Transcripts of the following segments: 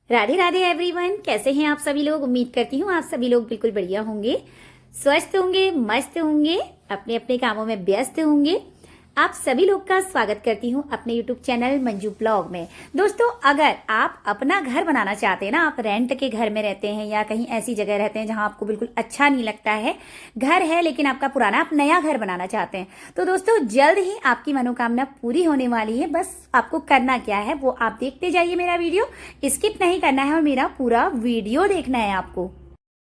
Radhe Radhe everyone, कैसे हैं आप सभी लोग। उम्मीद करती हूँ आप सभी लोग बिल्कुल बढ़िया होंगे, स्वस्थ होंगे, मस्त होंगे, अपने अपने कामों में व्यस्त होंगे। आप सभी लोग का स्वागत करती हूँ अपने यूट्यूब चैनल मंजू ब्लॉग में। दोस्तों, अगर आप अपना घर बनाना चाहते हैं ना, आप रेंट के घर में रहते हैं या कहीं ऐसी जगह रहते हैं जहां आपको बिल्कुल अच्छा नहीं लगता है, घर है लेकिन आपका पुराना, आप नया घर बनाना चाहते हैं, तो दोस्तों जल्द ही आपकी मनोकामना पूरी होने वाली है। बस आपको करना क्या है वो आप देखते जाइए, मेरा वीडियो स्किप नहीं करना है और मेरा पूरा वीडियो देखना है आपको।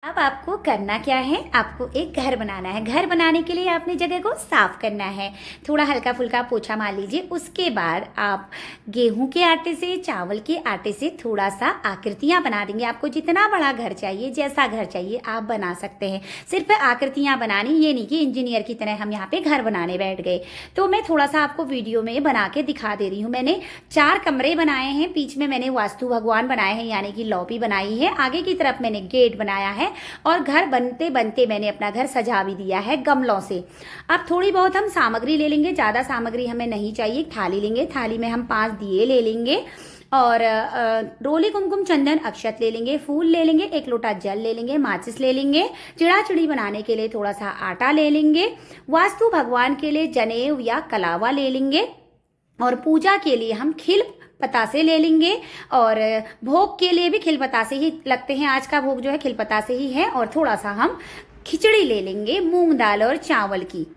अब आपको करना क्या है, आपको एक घर बनाना है। घर बनाने के लिए आपने जगह को साफ करना है, थोड़ा हल्का फुल्का पोछा मार लीजिए। उसके बाद आप गेहूं के आटे से, चावल के आटे से थोड़ा सा आकृतियां बना देंगे। आपको जितना बड़ा घर चाहिए, जैसा घर चाहिए आप बना सकते हैं। सिर्फ आकृतियां बनानी, ये नहीं कि इंजीनियर की तरह हम यहाँ पे घर बनाने बैठ गए। तो मैं थोड़ा सा आपको वीडियो में बना के दिखा दे रही हूँ। मैंने 4 कमरे बनाए हैं, बीच में मैंने वास्तु भगवान बनाए हैं यानी कि लॉबी बनाई है, आगे की तरफ मैंने गेट बनाया है और घर बनते बनते मैंने अपना घर सजा भी दिया है गमलों से। अब थोड़ी बहुत हम सामग्री ले लेंगे, ज्यादा सामग्री हमें नहीं चाहिए। थाली लेंगे, थाली में हम 5 दिए ले लेंगे और रोली कुमकुम चंदन अक्षत ले लेंगे, फूल ले लेंगे, 1 लोटा जल ले लेंगे, माचिस ले लेंगे, चिड़ाचिड़ी बनाने के लिए थोड़ा सा आटा ले लेंगे, वास्तु भगवान के लिए जनेऊ या कलावा ले लेंगे और पूजा के लिए हम खिल पतासे ले लेंगे। और भोग के लिए भी खिल पतासे ही लगते हैं, आज का भोग जो है खिल पतासे ही है। और थोड़ा सा हम खिचड़ी ले लेंगे मूंग दाल और चावल की।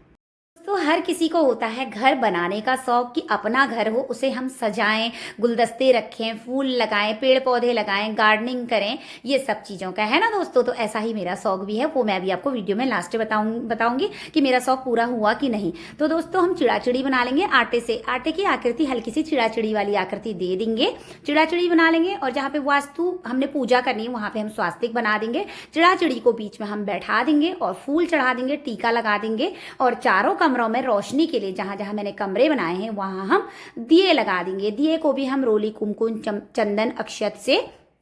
तो हर किसी को होता है घर बनाने का शौक कि अपना घर हो, उसे हम सजाएं, गुलदस्ते रखें, फूल लगाएं, पेड़ पौधे लगाएं, गार्डनिंग करें, ये सब चीज़ों का है ना दोस्तों। तो ऐसा ही मेरा शौक भी है, वो मैं भी आपको वीडियो में लास्ट में बताऊंगी कि मेरा शौक पूरा हुआ कि नहीं। तो दोस्तों हम चिड़ाचिड़ी बना लेंगे आटे से। आटे की आकृति हल्की सी चिड़ाचिड़ी वाली आकृति दे देंगे, चिड़ाचिड़ी बना लेंगे। और जहाँ पे वास्तु हमने पूजा करनी है वहाँ पे हम स्वास्तिक बना देंगे। चिड़ाचिड़ी को बीच में हम बैठा देंगे और फूल चढ़ा देंगे, टीका लगा देंगे। और चारों कमरों में रोशनी के लिए जहां जहां मैंने कमरे बनाए हैं वहां हम दिए लगा देंगे। दिए को भी हम रोली कुमकुम चंदन अक्षत से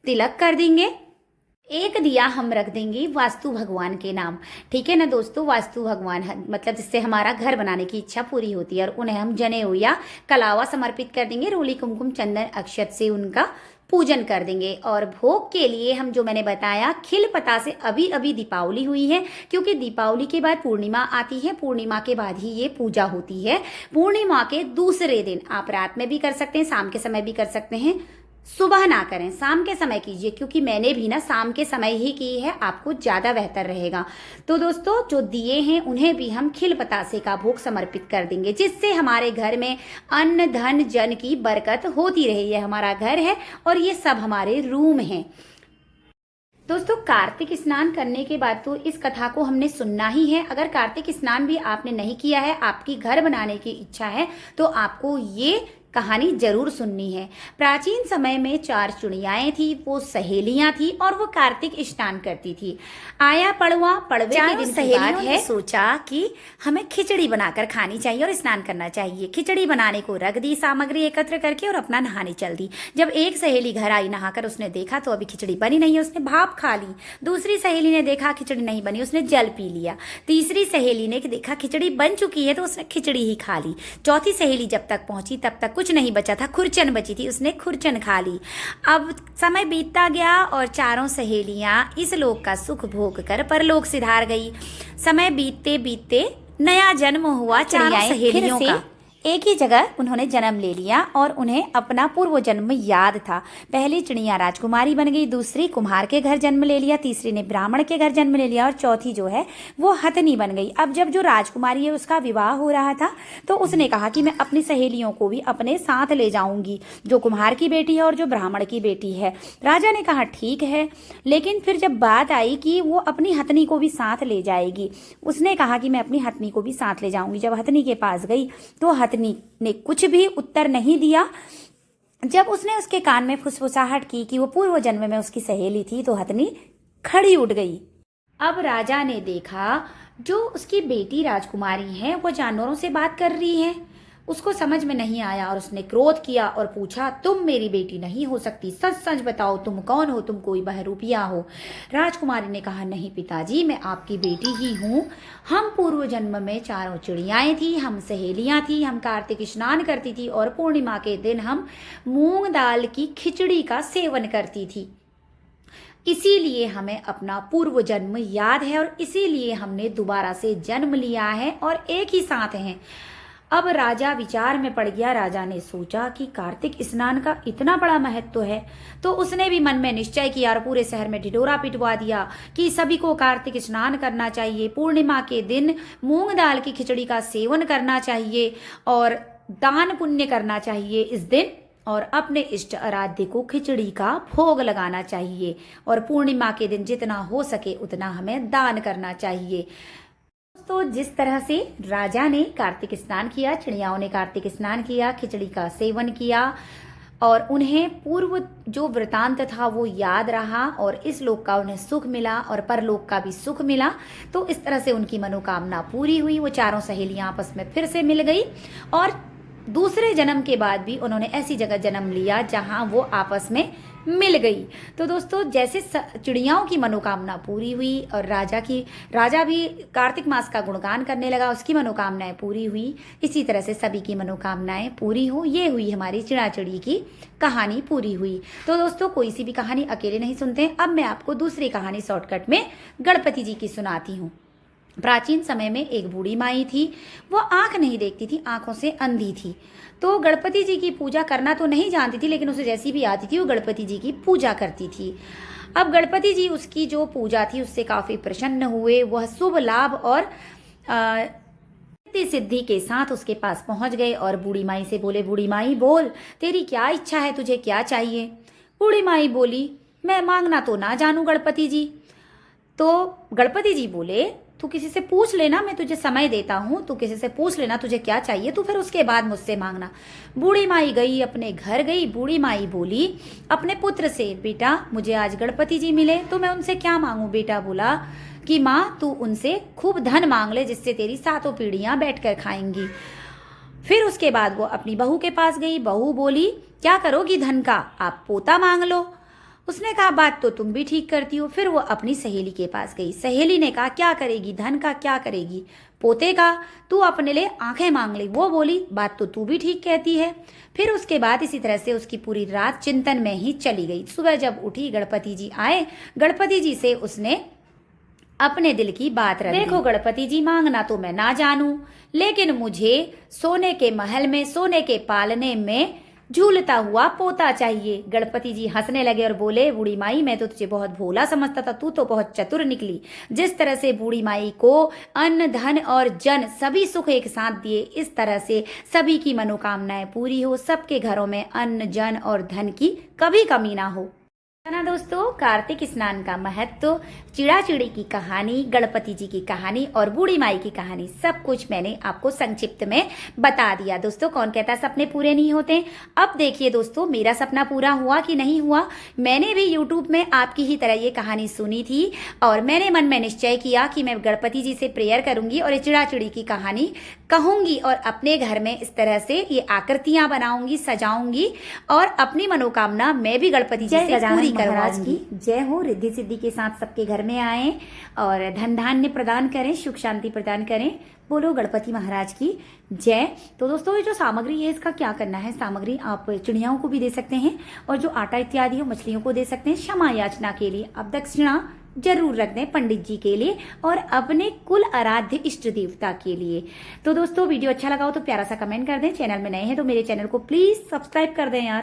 तिलक कर देंगे। एक दिया हम रख देंगे वास्तु भगवान के नाम, ठीक है ना दोस्तों। वास्तु भगवान मतलब जिससे हमारा घर बनाने की इच्छा पूरी होती है, और उन्हें हम जनेऊ या कलावा समर्पित कर देंगे। रोली कुमकुम चंदन अक्षत से उनका पूजन कर देंगे। और भोग के लिए हम, जो मैंने बताया, खिल पता से अभी अभी दीपावली हुई है, क्योंकि दीपावली के बाद पूर्णिमा आती है, पूर्णिमा के बाद ही ये पूजा होती है। पूर्णिमा के दूसरे दिन आप रात में भी कर सकते हैं, शाम के समय भी कर सकते हैं। सुबह ना करें, शाम के समय कीजिए, क्योंकि मैंने भी ना शाम के समय ही की है, आपको ज्यादा बेहतर रहेगा। तो दोस्तों जो दिए हैं उन्हें भी हम खिल पतासे का भोग समर्पित कर देंगे, जिससे हमारे घर में अन्न धन जन की बरकत होती रहे। ये हमारा घर है और ये सब हमारे रूम हैं। दोस्तों कार्तिक स्नान करने के बाद तो इस कथा को हमने सुनना ही है। अगर कार्तिक स्नान भी आपने नहीं किया है, आपकी घर बनाने की इच्छा है, तो आपको ये कहानी जरूर सुननी है। प्राचीन समय में 4 चुड़ियाएं थी, वो सहेलियां थी और वो कार्तिक स्नान करती थी। आया पड़वा, पड़वे के दिन की बात है, सोचा कि हमें खिचड़ी बनाकर खानी चाहिए और स्नान करना चाहिए। खिचड़ी बनाने को रख दी सामग्री एकत्र करके और अपना नहाने चल दी। जब एक सहेली घर आई नहाकर, उसने देखा तो अभी खिचड़ी बनी नहीं है, उसने भाप खा ली। दूसरी सहेली ने देखा खिचड़ी नहीं बनी, उसने जल पी लिया। तीसरी सहेली ने देखा खिचड़ी बन चुकी है तो उसने खिचड़ी ही खा ली। चौथी सहेली जब तक पहुंची तब तक कुछ नहीं बचा था, खुरचन बची थी, उसने खुरचन खा ली। अब समय बीतता गया और चारों सहेलियां इस लोक का सुख भोग कर परलोक सिधार गई। समय बीतते बीतते नया जन्म हुआ चारों सहेलियों का। एक ही जगह उन्होंने जन्म ले लिया और उन्हें अपना पूर्व जन्म याद था। पहली चिड़िया राजकुमारी बन गई, दूसरी कुम्हार के घर जन्म ले लिया, तीसरी ने ब्राह्मण के घर जन्म ले लिया और चौथी जो है वो हथनी बन गई। अब जब जो राजकुमारी है उसका विवाह हो रहा था, तो उसने कहा कि मैं अपनी सहेलियों को भी अपने साथ ले जाऊंगी, जो कुम्हार की बेटी है और जो ब्राह्मण की बेटी है। राजा ने कहा ठीक है, लेकिन फिर जब बात आई कि वो अपनी हथनी को भी साथ ले जाएगी, उसने कहा कि मैं अपनी हथनी को भी साथ ले जाऊंगी। जब हथनी के पास गई तो हथनी ने कुछ भी उत्तर नहीं दिया। जब उसने उसके कान में फुसफुसाहट की कि वो पूर्व जन्म में उसकी सहेली थी, तो हथनी खड़ी उठ गई। अब राजा ने देखा जो उसकी बेटी राजकुमारी है वो जानवरों से बात कर रही है। उसको समझ में नहीं आया और उसने क्रोध किया और पूछा, तुम मेरी बेटी नहीं हो सकती, सच सच बताओ तुम कौन हो, तुम कोई बहरूपिया हो। राजकुमारी ने कहा, नहीं पिताजी, मैं आपकी बेटी ही हूँ। हम पूर्व जन्म में चारों चिड़ियाएं थी, हम सहेलियां थी, हम कार्तिक स्नान करती थी और पूर्णिमा के दिन हम मूंग दाल की खिचड़ी का सेवन करती थी। इसीलिए हमें अपना पूर्व जन्म याद है और इसीलिए हमने दोबारा से जन्म लिया है और एक ही साथ हैं। अब राजा विचार में पड़ गया। राजा ने सोचा कि कार्तिक स्नान का इतना बड़ा महत्व है, तो उसने भी मन में निश्चय किया और पूरे शहर में ढिढोरा पिटवा दिया कि सभी को कार्तिक स्नान करना चाहिए, पूर्णिमा के दिन मूंग दाल की खिचड़ी का सेवन करना चाहिए और दान पुण्य करना चाहिए इस दिन, और अपने इष्ट आराध्य को खिचड़ी का भोग लगाना चाहिए और पूर्णिमा के दिन जितना हो सके उतना हमें दान करना चाहिए। तो जिस तरह से राजा ने कार्तिक स्नान किया, चिड़ियाओं ने कार्तिक स्नान किया, खिचड़ी का सेवन किया और उन्हें पूर्व जो वृतांत था वो याद रहा और इस लोक का उन्हें सुख मिला और परलोक का भी सुख मिला। तो इस तरह से उनकी मनोकामना पूरी हुई। वो चारों सहेलियां आपस में फिर से मिल गई और दूसरे जन्म के बाद भी उन्होंने ऐसी जगह जन्म लिया जहां वो आपस में मिल गई। तो दोस्तों, जैसे चिड़ियाओं की मनोकामना पूरी हुई और राजा भी कार्तिक मास का गुणगान करने लगा, उसकी मनोकामनाएं पूरी हुई, इसी तरह से सभी की मनोकामनाएं पूरी हो। ये हुई हमारी चिड़ाचिड़ी की कहानी पूरी हुई। तो दोस्तों, कोई सी भी कहानी अकेले नहीं सुनते। अब मैं आपको दूसरी कहानी शॉर्टकट में गणपति जी की सुनाती हूँ। प्राचीन समय में एक बूढ़ी माई थी। वो आंख नहीं देखती थी, आंखों से अंधी थी। तो गणपति जी की पूजा करना तो नहीं जानती थी, लेकिन उसे जैसी भी आती थी वो गणपति जी की पूजा करती थी। अब गणपति जी उसकी जो पूजा थी उससे काफी प्रसन्न हुए। वह शुभ लाभ और सिद्धि के साथ उसके पास पहुंच गए और बूढ़ी माई से बोले, बूढ़ी माई बोल, तेरी क्या इच्छा है, तुझे क्या चाहिए। बूढ़ी माई बोली, मैं मांगना तो ना जानू गणपति जी। तो गणपति जी बोले, तू किसी से पूछ लेना, मैं तुझे समय देता हूँ, तू किसी से पूछ लेना तुझे क्या चाहिए, तू फिर उसके बाद मुझसे मांगना। बूढ़ी माई गई, अपने घर गई। बूढ़ी माई बोली अपने पुत्र से, बेटा मुझे आज गणपति जी मिले तो मैं उनसे क्या मांगू। बेटा बोला कि माँ तू उनसे खूब धन मांग ले, जिससे तेरी सातों पीढ़ियां बैठकर खाएंगी। फिर उसके बाद वो अपनी बहू के पास गई। बहू बोली, क्या करोगी धन का, आप पोता मांग लो। उसने कहा, बात तो तुम भी ठीक करती हो। फिर वो अपनी सहेली के पास गई। सहेली ने कहा, क्या करेगी धन का, क्या करेगी पोते का, तू अपने लिए आंखें मांग ले। वो बोली, बात तो तू भी ठीक कहती है। फिर उसके बाद इसी तरह से उसकी पूरी रात चिंतन में ही चली गई। सुबह जब उठी, गणपति जी आए। गणपति जी से उसने अपने दिल की बात रख दी। देखो गणपति जी, मांगना तो मैं ना जानू, लेकिन मुझे सोने के महल में, सोने के पालने में झूलता हुआ पोता चाहिए। गणपति जी हंसने लगे और बोले, बूढ़ी माई मैं तो तुझे बहुत भोला समझता था, तू तो बहुत चतुर निकली। जिस तरह से बूढ़ी माई को अन्न धन और जन सभी सुख एक साथ दिए, इस तरह से सभी की मनोकामनाएं पूरी हो, सबके घरों में अन्न जन और धन की कभी कमी ना हो। ना दोस्तों, कार्तिक स्नान का महत्व, चिड़ाचिड़ी की कहानी, गणपति जी की कहानी और बूढ़ी माई की कहानी, सब कुछ मैंने आपको संक्षिप्त में बता दिया। दोस्तों, कौन कहता सपने पूरे नहीं होते। अब देखिए दोस्तों, मेरा सपना पूरा हुआ कि नहीं हुआ। मैंने भी यूट्यूब में आपकी ही तरह ये कहानी सुनी थी और मैंने मन में निश्चय किया कि मैं गणपति जी से प्रेयर करूंगी और चिड़ाचिड़ी की कहानी कहूंगी और अपने घर में इस तरह से ये आकृतियां बनाऊंगी, सजाऊंगी और अपनी मनोकामना मैं भी गणपति जी से पूरी करवाऊंगी। जय हो, रिद्धि सिद्धि के साथ सबके घर में आए और धन धान्य प्रदान करें, सुख शांति प्रदान करें। बोलो गणपति महाराज की जय। तो दोस्तों, ये जो सामग्री है इसका क्या करना है, सामग्री आप चिड़ियाओं को भी दे सकते हैं और जो आटा इत्यादि है मछलियों को दे सकते हैं। क्षमा याचना के लिए आप दक्षिणा जरूर रख दें पंडित जी के लिए और अपने कुल आराध्य इष्ट देवता के लिए। तो दोस्तों, वीडियो अच्छा लगा हो तो प्यारा सा कमेंट कर दें। चैनल में नए हैं तो मेरे चैनल को प्लीज सब्सक्राइब कर दें यार।